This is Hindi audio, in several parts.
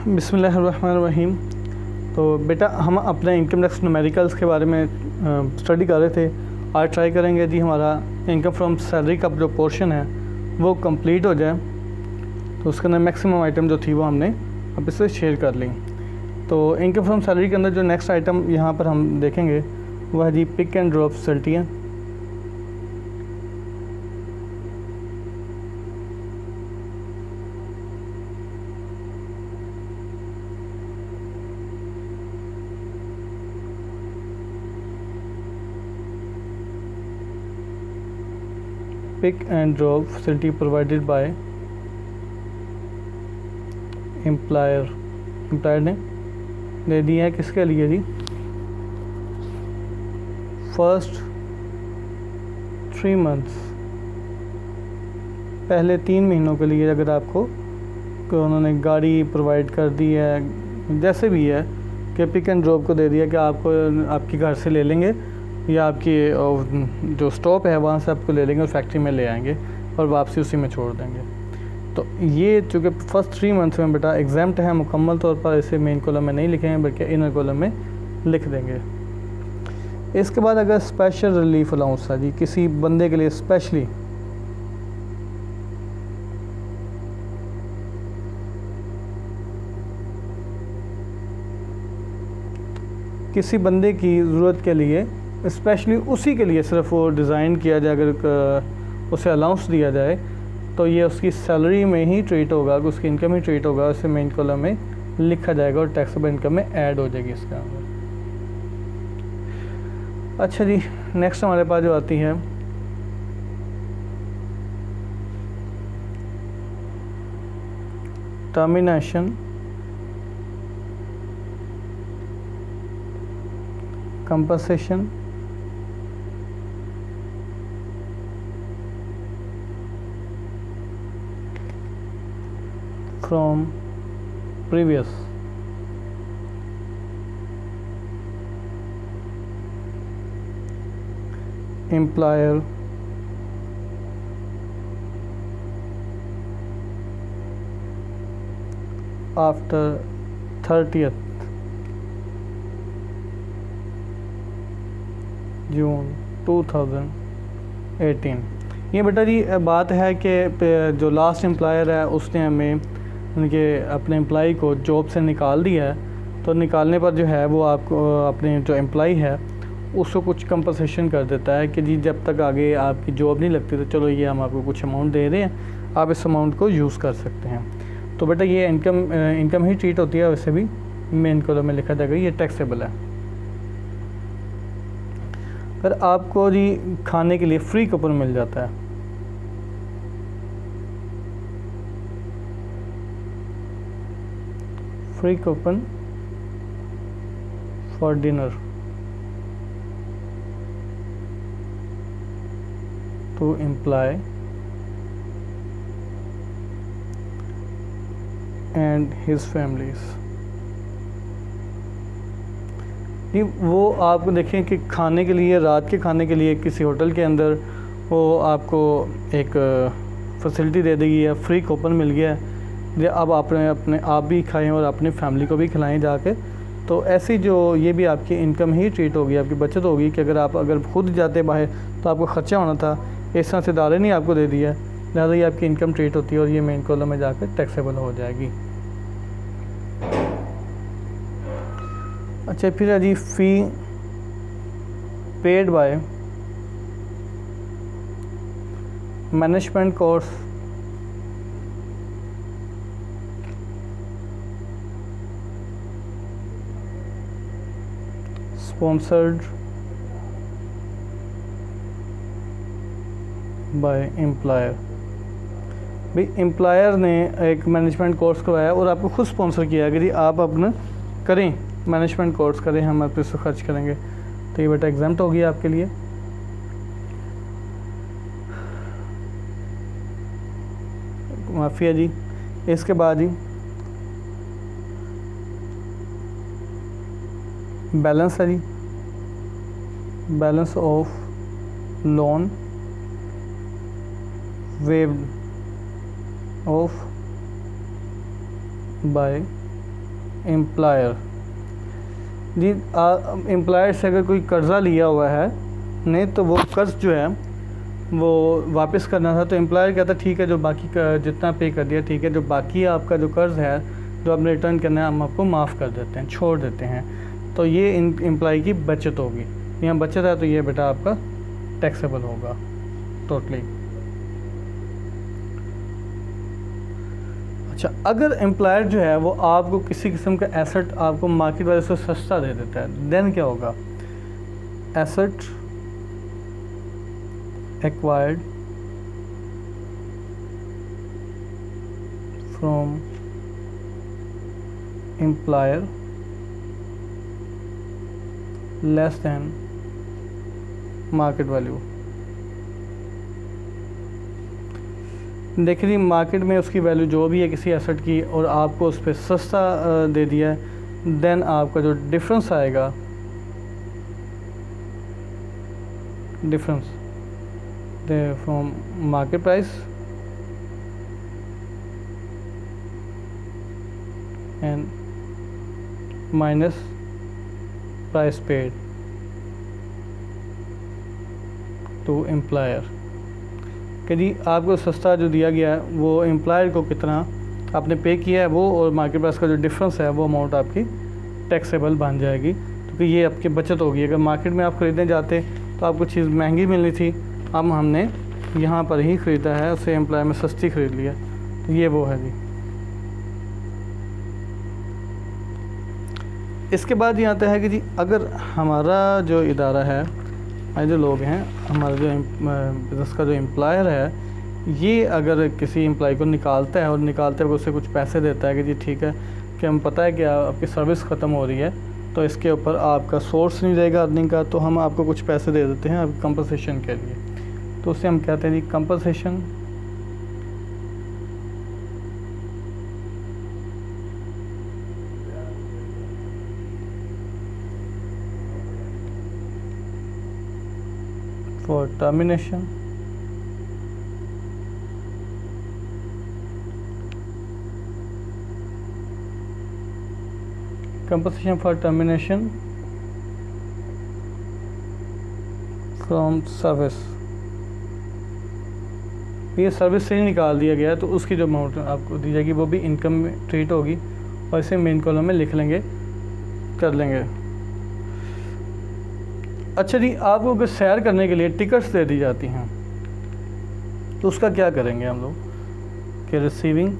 बिस्मिल्लाहिर्रहमानिर्रहीम। तो बेटा हम अपने इनकम टैक्स न्यूमेरिकल्स के बारे में स्टडी कर रहे थे। आज ट्राई करेंगे जी हमारा इनकम फ्रॉम सैलरी का जो पोर्शन है वो कंप्लीट हो जाए। तो उसके अंदर मैक्सिमम आइटम जो थी वो हमने अब इससे शेयर कर ली। तो इनकम फ्रॉम सैलरी के अंदर जो नेक्स्ट आइटम यहाँ पर हम देखेंगे वह है जी पिक एंड ड्रॉप फैसिलिटियाँ। Pick and drop facility provided by employer ने दे दिया है। किसके लिए जी? फर्स्ट 3 मंथ्स, पहले 3 महीनों के लिए अगर आपको उन्होंने गाड़ी प्रोवाइड कर दी है, जैसे भी है कि पिक एंड ड्रॉप को दे दिया कि आपको आपके घर से ले लेंगे या आपकी जो स्टॉप है वहाँ से आपको ले लेंगे और फैक्ट्री में ले आएंगे और वापसी उसी में छोड़ देंगे। तो ये चूँकि फर्स्ट 3 मंथ्स में बेटा एग्जाम्प्ट है, मुकम्मल तौर पर इसे मेन कॉलम में नहीं लिखेंगे बल्कि इनर कॉलम में लिख देंगे। इसके बाद अगर स्पेशल रिलीफ अलाउंस है जी, किसी बंदे के लिए स्पेशली किसी बंदे की ज़रूरत के लिए स्पेशली उसी के लिए सिर्फ वो डिज़ाइन किया जाए, अगर उसे अलाउंस दिया जाए तो ये उसकी सैलरी में ही ट्रीट होगा, उसकी इनकम ही ट्रीट होगा, उसे मेन कॉलम में लिखा जाएगा और टैक्सेबल इनकम में ऐड हो जाएगी इसके अंदर। अच्छा जी, नेक्स्ट हमारे पास जो आती है termination compensation from previous employer after 30th जून 2018। ये बेटा जी बात है कि जो लास्ट एम्प्लॉयर है उसने हमें उनके अपने एम्प्लॉई को जॉब से निकाल दिया है, तो निकालने पर जो है वो आपको अपने जो एम्प्लॉई है उसको कुछ कंपनसेशन कर देता है कि जी जब तक आगे आपकी जॉब नहीं लगती तो चलो ये हम आपको कुछ अमाउंट दे रहे हैं, आप इस अमाउंट को यूज़ कर सकते हैं। तो बेटा ये इनकम ही ट्रीट होती है, वैसे भी मेन कॉलम में लिखा जाएगा, ये टैक्सेबल है। फिर आपको जी खाने के लिए फ्री कूपन मिल जाता है, free coupon for dinner to employ and his families. नहीं, वो आप देखें कि खाने के लिए, रात के खाने के लिए किसी होटल के अंदर वो आपको एक फैसिलिटी दे देगी या फ्री कूपन मिल गया है, अब अपने आप भी खाएं और अपनी फैमिली को भी खिलाएं जाके। तो ऐसी जो ये भी आपकी इनकम ही ट्रीट होगी, आपकी बचत होगी कि अगर खुद जाते बाहर तो आपको ख़र्चा होना था, इस तरह से इदारे ने आपको दे दिया, लिहाजा ये आपकी इनकम ट्रीट होती है और ये मेन कॉलम में जाकर टैक्सेबल हो जाएगी। अच्छा, फिर है जी fee paid by management course sponsored by employer. भाई एम्प्लॉयर ने एक मैनेजमेंट कोर्स करवाया और आपको खुद स्पॉन्सर किया कि जी आप अपना करें, मैनेजमेंट कोर्स करें, हम आप इसको खर्च करेंगे, तो ये बेटा एग्जाम्प्ट होगी आपके लिए। माफ़ी है जी। इसके बाद ही बैलेंस है जी, balance of loan waived off by employer जी, एम्प्लॉयर से अगर कोई कर्ज़ा लिया हुआ है नहीं तो वो कर्ज़ जो है वो वापस करना था, तो एम्प्लॉयर कहता ठीक है जो बाकी का जितना पे कर दिया ठीक है, जो बाकी आपका जो कर्ज़ है जो आपने रिटर्न करना है हम आपको माफ़ कर देते हैं, छोड़ देते हैं। तो ये एम्प्लॉय की बचत होगी, यहाँ बचत है तो ये बेटा आपका टैक्सेबल होगा टोटली। अच्छा, अगर एम्प्लॉयर जो है वो आपको किसी किस्म का एसेट आपको मार्केट वैल्यू से सस्ता दे देता है, देन क्या होगा? Asset acquired from employer less than market value. देखिए मार्केट में उसकी वैल्यू जो भी है किसी एसेट की और आपको उस पर सस्ता दे दिया है, देन आपका जो डिफरेंस आएगा, difference from market price and minus price paid to employer, कि जी आपको सस्ता जो दिया गया है वो एम्प्लॉयर को कितना आपने पे किया है वो, और मार्केट प्राइस का जो डिफरेंस है वो अमाउंट आपकी टैक्सेबल बन जाएगी, क्योंकि ये आपकी बचत होगी। अगर मार्केट में आप ख़रीदने जाते तो आपको चीज़ महंगी मिलनी थी, अब हमने यहाँ पर ही ख़रीदा है, उसे एम्प्लॉयर में सस्ती ख़रीद लिया, तो ये वो है जी। इसके बाद ये आता है कि जी अगर हमारा जो इदारा है, हमारे जो लोग हैं, हमारा जो बिज़नेस का जो एम्प्लॉयर है, ये अगर किसी एम्प्लॉय को निकालता है और निकालते हुए उसे कुछ पैसे देता है कि जी ठीक है कि हम पता है कि आपकी सर्विस ख़त्म हो रही है तो इसके ऊपर आपका सोर्स नहीं रहेगा अर्निंग का, तो हम आपको कुछ पैसे दे देते हैं आपकी कंपनसेशन के लिए, तो उसे हम कहते हैं जी compensation for termination compensation for termination from service। ये सर्विस से ही निकाल दिया गया तो उसकी जो अमाउंट आपको दी जाएगी वो भी इनकम में ट्रीट होगी, और इसे मेन कॉलम में लिख लेंगे, कर लेंगे। अच्छा जी, आपको अगर सैर करने के लिए टिकट्स दे दी जाती हैं तो उसका क्या करेंगे हम लोग कि रिसीविंग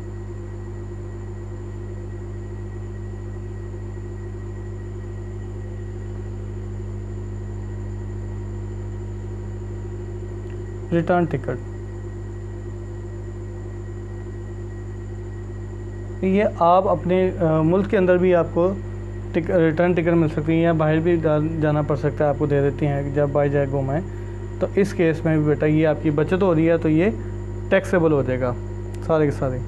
रिटर्न टिकट, ये आप अपने मुल्क के अंदर भी आपको रिटर्न टिकट मिल सकती है या बाहर भी जाना पड़ सकता है, आपको दे देती हैं जब बाई जाए घुमाएँ, तो इस केस में भी बेटा ये आपकी बचत हो रही है तो ये टैक्सेबल हो जाएगा सारे के सारे।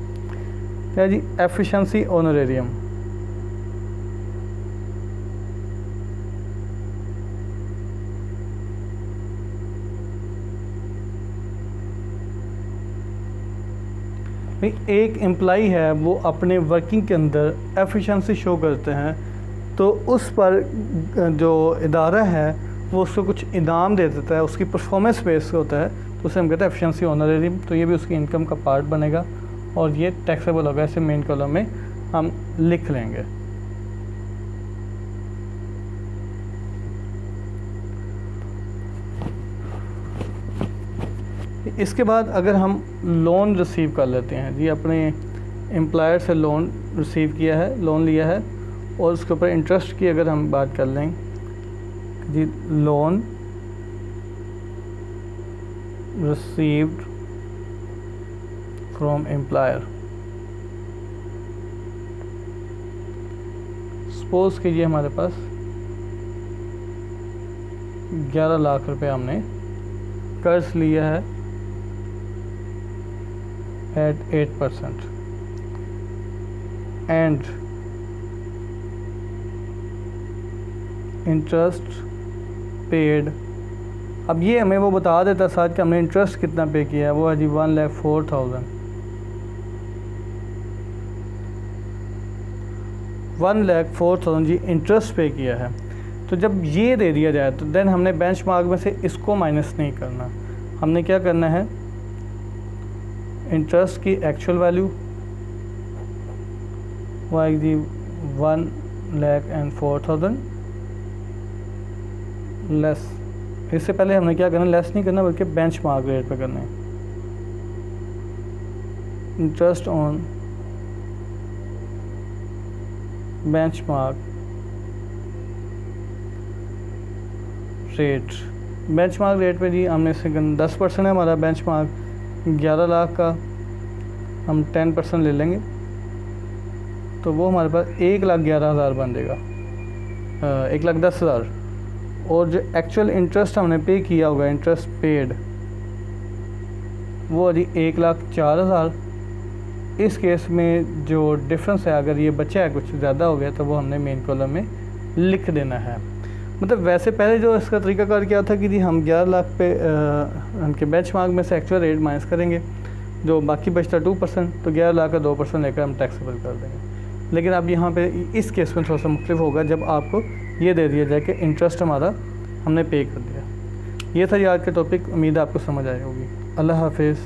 क्या जी? एफिशिएंसी ऑनरेरियम, एक एम्प्लॉई है वो अपने वर्किंग के अंदर एफिशिएंसी शो करते हैं तो उस पर जो इदारा है वो उसको कुछ इनाम दे देता है, उसकी परफॉर्मेंस बेस होता है, तो उसे हम कहते हैं एफिशिएंसी ऑनरेरियम, तो ये भी उसकी इनकम का पार्ट बनेगा और ये टैक्सेबल होगा, ऐसे मेन कॉलम में हम लिख लेंगे। इसके बाद अगर हम लोन रिसीव कर लेते हैं जी, अपने एम्प्लॉयर से लोन रिसीव किया है, लोन लिया है और उसके ऊपर इंटरेस्ट की अगर हम बात कर लें जी, loan received from employer, suppose कीजिए हमारे पास 11 लाख रुपए हमने कर्ज लिया है at 8% and इंटरेस्ट पेड। अब ये हमें वो बता देता साथ कि हमने इंटरेस्ट कितना पे किया है, वो है जी 1,04,000 1,04,000 जी इंटरेस्ट पे किया है। तो जब ये दे दिया जाए तो देन हमने बेंचमार्क में से इसको माइनस नहीं करना, हमने क्या करना है, इंटरेस्ट की एक्चुअल वैल्यू वो आएगी 1,04,000 लेस, इससे पहले हमने क्या करना, लेस नहीं करना बल्कि बेंचमार्क रेट पे करना है। Interest on benchmark rate, benchmark rate पे जी हमने से 10% है हमारा बेंचमार्क 11 लाख का, हम 10% ले लेंगे तो वो हमारे पास 1,11,000 बन जाएगा, 1,10,000। और जो एक्चुअल इंटरेस्ट हमने पे किया होगा, इंटरेस्ट पेड, वो जी 1,04,000। इस केस में जो डिफरेंस है, अगर ये बचा है कुछ ज़्यादा हो गया तो वो हमने मेन कॉलम में लिख देना है। मतलब वैसे पहले जो इसका तरीकाकार क्या था कि जी हम 11 लाख पे उनके बेंचमार्क में से एक्चुअल रेट माइनस करेंगे, जो बाकी बचता 2%, तो 11 लाख का 2% लेकर हम टैक्सेबल कर देंगे। लेकिन अब यहाँ पे इस केस में थोड़ा सा मुख्तलिफ होगा जब आपको ये दे दिया जाए कि इंटरेस्ट हमारा हमने पे कर दिया। ये था आज का टॉपिक, उम्मीद है आपको समझ आई होगी। अल्लाह हाफिज़।